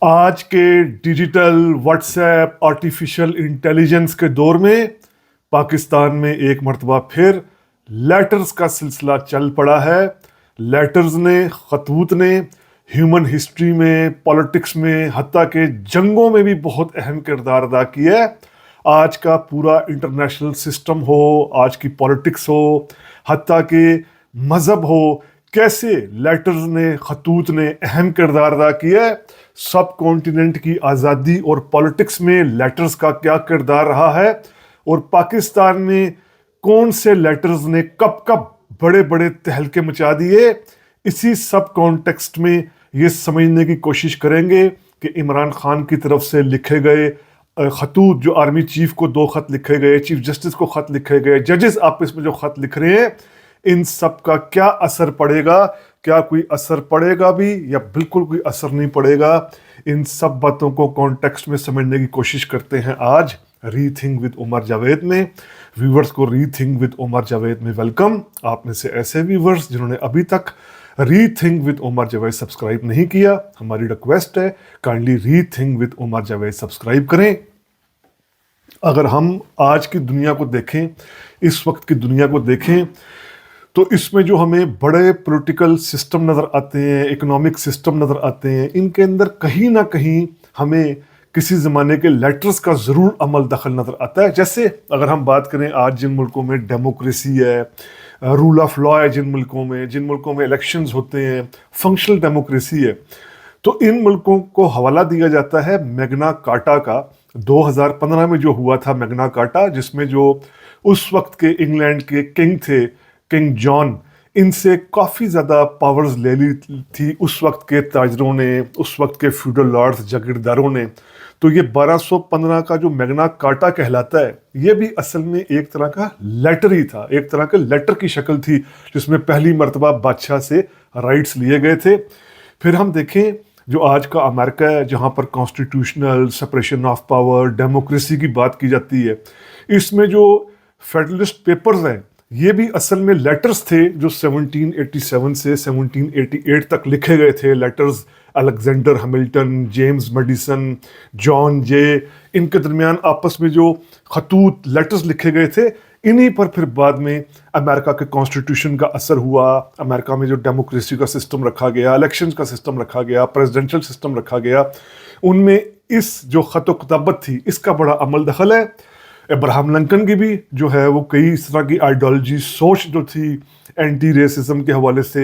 आज के digital WhatsApp artificial intelligence के दौर में पाकिस्तान में एक मर्तबा फिर लेटर्स का सिलसिला चल पड़ा है। लेटर्स ने, खतूत ने ह्यूमन हिस्ट्री में, पॉलिटिक्स में, हत्ता के जंगों में भी बहुत अहम किरदार अदा किया है। आज का पूरा इंटरनेशनल सिस्टम हो, आज की पॉलिटिक्स हो, हत्ता के मज़हब हो, कैसे लेटर्स ने, खतूत ने अहम किरदार अदा किया है। सब कॉन्टिनेंट की आज़ादी और पॉलिटिक्स में लेटर्स का क्या किरदार रहा है और पाकिस्तान में कौन से लेटर्स ने कब कब बड़े बड़े तहलके मचा दिए, इसी सब कॉन्टेक्स्ट में ये समझने की कोशिश करेंगे कि इमरान खान की तरफ से लिखे गए खतूत, जो आर्मी चीफ को 2 खत लिखे गए, चीफ जस्टिस को खत लिखे गए, जजेस आपस में जो खत लिख रहे हैं, इन सब का क्या असर पड़ेगा, क्या कोई असर पड़ेगा भी या बिल्कुल कोई असर नहीं पड़ेगा। इन सब बातों को कॉन्टेक्स्ट में समझने की कोशिश करते हैं आज रीथिंक विद उमर जावेद में। व्यूवर्स को रीथिंक विद उमर जावेद में वेलकम। आप में से ऐसे व्यूवर्स जिन्होंने अभी तक rethink with Umar Javed subscribe नहीं किया, हमारी रिक्वेस्ट है kindly rethink with Umar Javed subscribe करें। अगर हम आज की दुनिया को देखें, इस वक्त की दुनिया को देखें, तो इसमें जो हमें बड़े पॉलिटिकल सिस्टम नज़र आते हैं, इकोनॉमिक सिस्टम नज़र आते हैं, इनके अंदर कहीं ना कहीं हमें किसी ज़माने के लेटर्स का ज़रूर अमल दखल नज़र आता है। जैसे अगर हम बात करें आज जिन मुल्कों में डेमोक्रेसी है, रूल ऑफ लॉ है, जिन मुल्कों में इलेक्शंस होते हैं, फंक्शनल डेमोक्रेसी है, तो इन मुल्कों को हवाला दिया जाता है मैग्ना कार्टा का। 2015 में जो हुआ था मैग्ना कार्टा, जिसमें जो उस वक्त के इंग्लैंड के किंग थे, किंग जॉन, इनसे काफ़ी ज़्यादा पावर्स ले ली थी उस वक्त के ताजरों ने, उस वक्त के फ्यूडल लॉर्ड्स, जागीरदारों ने। तो ये 1215 का जो मैग्ना कार्टा कहलाता है, ये भी असल में एक तरह का लेटर ही था, एक तरह के लेटर की शक्ल थी, जिसमें पहली मर्तबा बादशाह से राइट्स लिए गए थे। फिर हम देखें जो आज का अमेरिका है, जहाँ पर constitutional separation of power, democracy की बात की जाती है, इसमें जो फेडरलिस्ट पेपर्स हैं, ये भी असल में लेटर्स थे जो 1787 से 1788 तक लिखे गए थे। Letters Alexander Hamilton, James Madison, John Jay, इनके दरमियान आपस में जो खतूत लेटर्स लिखे गए थे, इन्हीं पर फिर बाद में अमेरिका के कॉन्स्टिट्यूशन का असर हुआ। अमेरिका में जो डेमोक्रेसी का सिस्टम रखा गया, इलेक्शंस का सिस्टम रखा गया, प्रेसिडेंशियल सिस्टम रखा गया, उनमें इस जो खत व किताबत थी, इसका बड़ा अमल दखल है। अब्राहम लिंकन की भी जो है वो कई इस तरह की आइडियोलॉजी, सोच जो थी एंटी रेसिज्म के हवाले से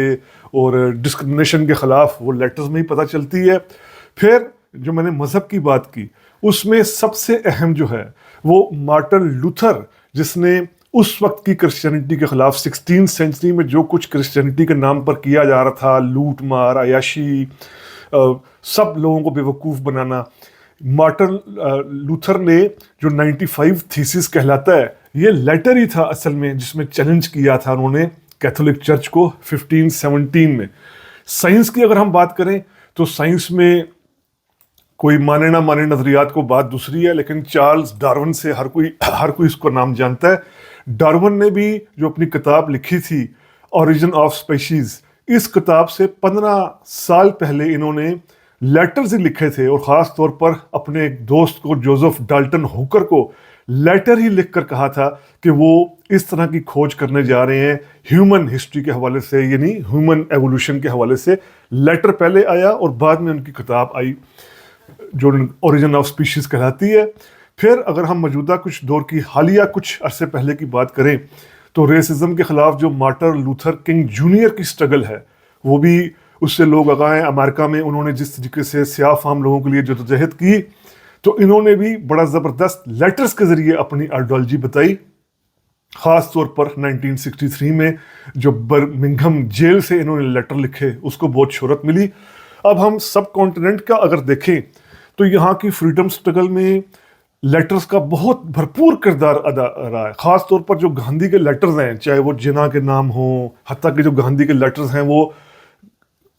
और डिस्क्रिमिनेशन के ख़िलाफ़, वो लेटर्स में ही पता चलती है। फिर जो मैंने मज़हब की बात की, उसमें सबसे अहम जो है वो मार्टिन लूथर, जिसने उस वक्त की क्रिश्चियनिटी के ख़िलाफ़ 16वीं सेंचुरी में जो कुछ क्रिश्चियनिटी के नाम पर किया जा रहा था, लूट मार, अयाशी, सब लोगों को बेवकूफ़ बनाना, मार्टिन लूथर ने जो 95 थीसिस कहलाता है, ये लेटर ही था असल में, जिसमें चैलेंज किया था उन्होंने कैथोलिक चर्च को 1517 में। साइंस की अगर हम बात करें तो साइंस में कोई माने ना माने नज़रियात को बात दूसरी है, लेकिन चार्ल्स डार्विन से हर कोई इसको नाम जानता है। डार्विन ने भी जो अपनी किताब लिखी थी ओरिजिन ऑफ स्पीशीज़, इस किताब से 15 साल पहले इन्होंने लेटर्स ही लिखे थे, और ख़ास तौर पर अपने एक दोस्त को, जोसेफ डाल्टन हुकर को, लेटर ही लिखकर कहा था कि वो इस तरह की खोज करने जा रहे हैं ह्यूमन हिस्ट्री के हवाले से, यानी ह्यूमन एवोल्यूशन के हवाले से। लेटर पहले आया और बाद में उनकी किताब आई जो ओरिजिन ऑफ स्पीशीज़ कहलाती है। फिर अगर हम मौजूदा कुछ दौर की, हालिया कुछ अरसे पहले की बात करें, तो रेसिज्म के ख़िलाफ़ जो मार्टिन लूथर किंग जूनियर की स्ट्रगल है, वो भी उससे लोग आगाएं। अमेरिका में उन्होंने जिस तरीके से स्याह फाम लोगों के लिए जदोजहद की, तो इन्होंने भी बड़ा ज़बरदस्त लेटर्स के ज़रिए अपनी आइडियोलॉजी बताई। ख़ास तौर पर 1963 में जो बर्मिंघम जेल से इन्होंने लेटर लिखे, उसको बहुत शोहरत मिली। अब हम सब कॉन्टिनेंट का अगर देखें तो यहाँ की फ्रीडम स्ट्रगल में लेटर्स का बहुत भरपूर किरदार अदा रहा है। ख़ास तौर पर जो गांधी के लेटर्स हैं, चाहे वो जिना के नाम हो, हत्ता के जो गांधी के लेटर्स हैं वो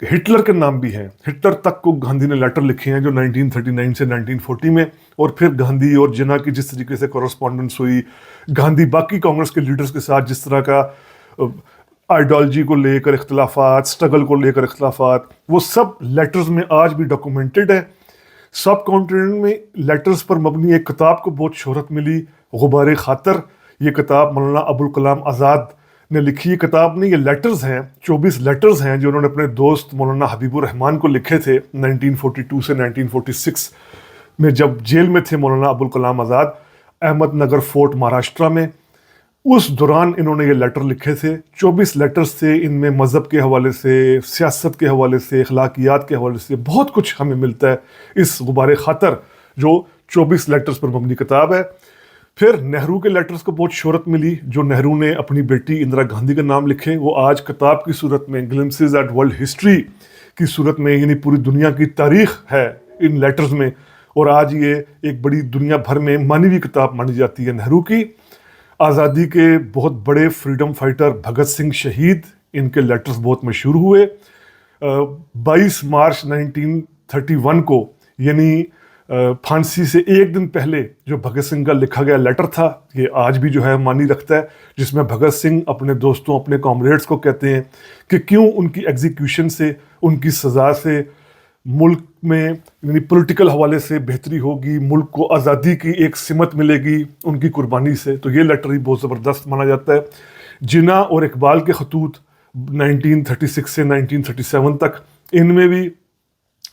हिटलर के नाम भी हैं। हिटलर तक को गांधी ने लेटर लिखे हैं जो 1939 से 1940 में, और फिर गांधी और जिना की जिस तरीके से कॉरेस्पॉन्डेंस हुई, गांधी बाकी कांग्रेस के लीडर्स के साथ जिस तरह का आइडियोलॉजी को लेकर इख्तलाफात, स्ट्रगल को लेकर इख्तलाफात, वो सब लेटर्स में आज भी डॉक्यूमेंटेड है। सब कॉन्टिनेंट में लेटर्स पर मबनी एक किताब को बहुत शोहरत मिली, गुबार खातर। ये किताब मौलाना अबुल कलाम आज़ाद ने लिखी। ये किताब नहीं, ये लेटर्स हैं, 24 लेटर्स हैं जो उन्होंने अपने दोस्त मौलाना हबीबुर रहमान को लिखे थे 1942 से 1946 में, जब जेल में थे मौलाना अबुल कलाम आज़ाद अहमदनगर फोर्ट महाराष्ट्र में। उस दौरान इन्होंने ये लेटर लिखे थे। 24 लेटर्स थे, इनमें मज़हब के हवाले से, सियासत के हवाले से, अखलाकियात के हवाले से बहुत कुछ हमें मिलता है इस गुबार खातर जो 24 लेटर्स पर मबनी किताब है। फिर नेहरू के लेटर्स को बहुत शोहरत मिली, जो नेहरू ने अपनी बेटी इंदिरा गांधी का नाम लिखे। वो आज किताब की सूरत में, ग्लिम्पसेस एट वर्ल्ड हिस्ट्री की सूरत में, यानी पूरी दुनिया की तारीख है इन लेटर्स में। और आज ये एक बड़ी दुनिया भर में मानी हुई किताब मानी जाती है नेहरू की। आज़ादी के बहुत बड़े फ्रीडम फाइटर भगत सिंह शहीद, इनके लेटर्स बहुत मशहूर हुए। 22 मार्च 1931 को, यानी फांसी से एक दिन पहले जो भगत सिंह का लिखा गया लेटर था, ये आज भी जो है मानी रखता है, जिसमें भगत सिंह अपने दोस्तों, अपने कॉमरेड्स को कहते हैं कि क्यों उनकी एग्जीक्यूशन से, उनकी सज़ा से मुल्क में यानी पॉलिटिकल हवाले से बेहतरी होगी, मुल्क को आज़ादी की एक सिमत मिलेगी उनकी कुर्बानी से। तो ये लेटर ही बहुत ज़बरदस्त माना जाता है। जिन्ना और इकबाल के खतूत 1936 से 1937 तक, इनमें भी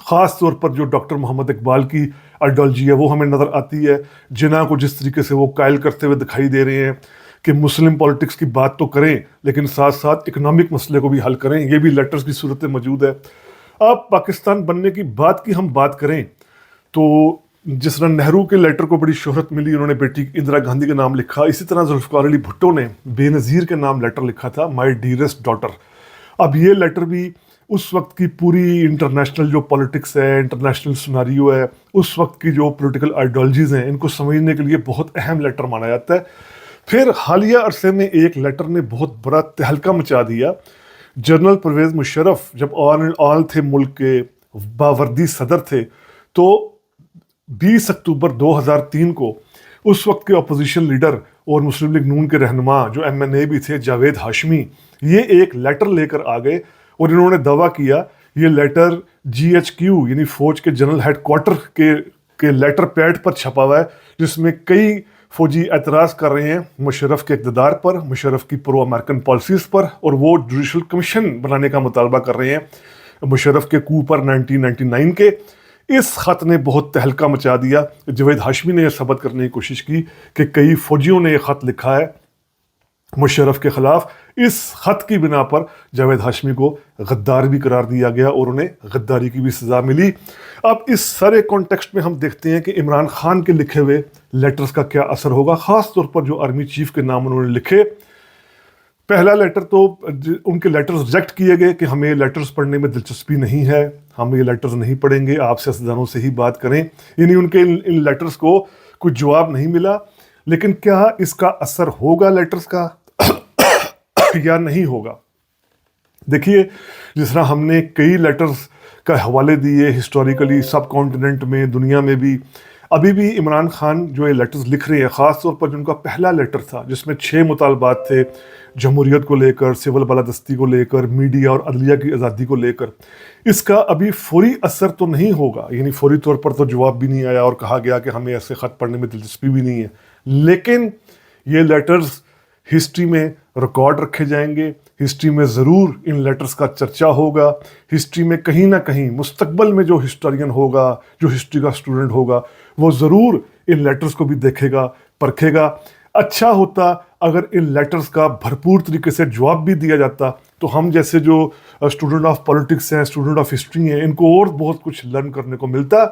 ख़ास तौर पर जो डॉक्टर मोहम्मद इकबाल की आइडियोलॉजी है वो हमें नज़र आती है। जिन्ना को जिस तरीके से वो कायल करते हुए दिखाई दे रहे हैं कि मुस्लिम पॉलिटिक्स की बात तो करें लेकिन साथ साथ इकनॉमिक मसले को भी हल करें, ये भी लेटर्स की सूरत में मौजूद है। अब पाकिस्तान बनने की बात की हम बात करें तो जिस तरह नेहरू के लेटर को बड़ी शोहरत मिली, उन्होंने बेटी इंदिरा गांधी का नाम लिखा। इसी तरह जुल्फ़िकार अली भुट्टो ने बेनज़ीर के नाम लेटर लिखा था, माय डियरेस्ट डॉटर। अब ये लेटर भी उस वक्त की पूरी इंटरनेशनल जो पॉलिटिक्स है, इंटरनेशनल सिनारियो है, उस वक्त की जो पॉलिटिकल आइडियोलॉजीज़ हैं, इनको समझने के लिए बहुत अहम लेटर माना जाता है। फिर हालिया अरसे में एक लेटर ने बहुत बड़ा तहलका मचा दिया। जनरल परवेज़ मुशर्रफ जब ऑल थे, मुल्क के बावर्दी सदर थे, तो 20 अक्टूबर 2003 को उस वक्त के अपोजिशन लीडर और मुस्लिम लीग नून के रहनुमा जो MNA भी थे, जावेद हाशमी, ये एक लेटर लेकर आ गए और इन्होंने दावा किया, ये लेटर GHQ यानी फ़ौज के जनरल हेडक्वार्टर के लेटर पैड पर छपा हुआ है, जिसमें कई फ़ौजी एतराज़ कर रहे हैं मुशर्रफ के इक़्तिदार पर, मुशर्रफ की प्रो अमेरिकन पॉलिसीज़ पर, और वो जुडिशल कमीशन बनाने का मुतालबा कर रहे हैं मुशर्रफ के कू पर 1999 के। इस ख़त ने बहुत तहलका मचा दिया। जावेद हाशमी ने यह साबित करने की कोशिश की कि कई फ़ौजियों ने यह ख़त लिखा है मुशर्रफ के ख़िलाफ़। इस ख़त की बिना पर जावेद हाशमी को गद्दार भी करार दिया गया और उन्हें गद्दारी की भी सज़ा मिली। अब इस सारे कॉन्टेक्स्ट में हम देखते हैं कि इमरान खान के लिखे हुए लेटर्स का क्या असर होगा, ख़ास तौर पर जो आर्मी चीफ के नाम उन्होंने लिखे। पहला लेटर तो उनके लेटर्स रिजेक्ट किए गए कि हमें लेटर्स पढ़ने में दिलचस्पी नहीं है, हम ये लेटर्स नहीं पढ़ेंगे, आप सियासतदानों से ही बात करें। यानी उनके इन लेटर्स को कुछ जवाब नहीं मिला। लेकिन क्या इसका असर होगा लेटर्स का या नहीं होगा? देखिए, जिस तरह हमने कई लेटर्स का हवाले दिए हिस्टोरिकली, सब कॉन्टिनेंट में, दुनिया में भी, अभी भी इमरान खान जो ये लेटर्स लिख रहे हैं, ख़ास तौर पर जो उनका पहला लेटर था जिसमें 6 मुतालबात थे, जमहूरियत को लेकर, सिविल बालादस्ती को लेकर, मीडिया और अदलिया की आज़ादी को लेकर, इसका अभी फौरी असर तो नहीं होगा। यानी फौरी तौर पर तो जवाब भी नहीं आया और कहा गया कि हमें ऐसे ख़त पढ़ने में दिलचस्पी भी नहीं है। लेकिन ये लेटर्स हिस्ट्री में रिकॉर्ड रखे जाएंगे, हिस्ट्री में ज़रूर इन लेटर्स का चर्चा होगा। हिस्ट्री में कहीं ना कहीं मुस्तकबल में जो हिस्टोरियन होगा, जो हिस्ट्री का स्टूडेंट होगा, वो ज़रूर इन लेटर्स को भी देखेगा, परखेगा। अच्छा होता अगर इन लेटर्स का भरपूर तरीके से जवाब भी दिया जाता, तो हम जैसे जो स्टूडेंट ऑफ पॉलिटिक्स हैं, स्टूडेंट ऑफ हिस्ट्री हैं, इनको और बहुत कुछ लर्न करने को मिलता।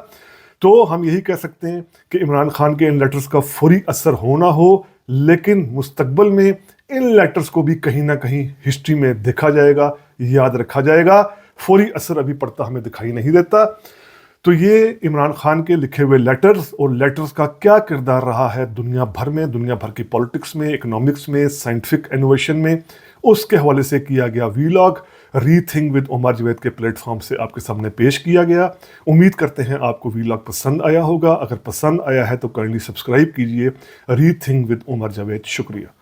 तो हम यही कह सकते हैं कि इमरान खान के इन लेटर्स का फौरी असर होना हो, लेकिन मुस्तकबल में इन लेटर्स को भी कहीं ना कहीं हिस्ट्री में देखा जाएगा, याद रखा जाएगा। फौरी असर अभी पड़ता हमें दिखाई नहीं देता। तो ये इमरान खान के लिखे हुए लेटर्स और लेटर्स का क्या किरदार रहा है दुनिया भर में, दुनिया भर की पॉलिटिक्स में, इकोनॉमिक्स में, साइंटिफिक इनोवेशन में, उसके हवाले से किया गया vlog rethink with Umar Javed के प्लेटफॉर्म से आपके सामने पेश किया गया। उम्मीद करते हैं आपको वीलॉग पसंद आया होगा। अगर पसंद आया है तो काइंडली सब्सक्राइब कीजिए रीथिंक विद उमर जावेद। शुक्रिया।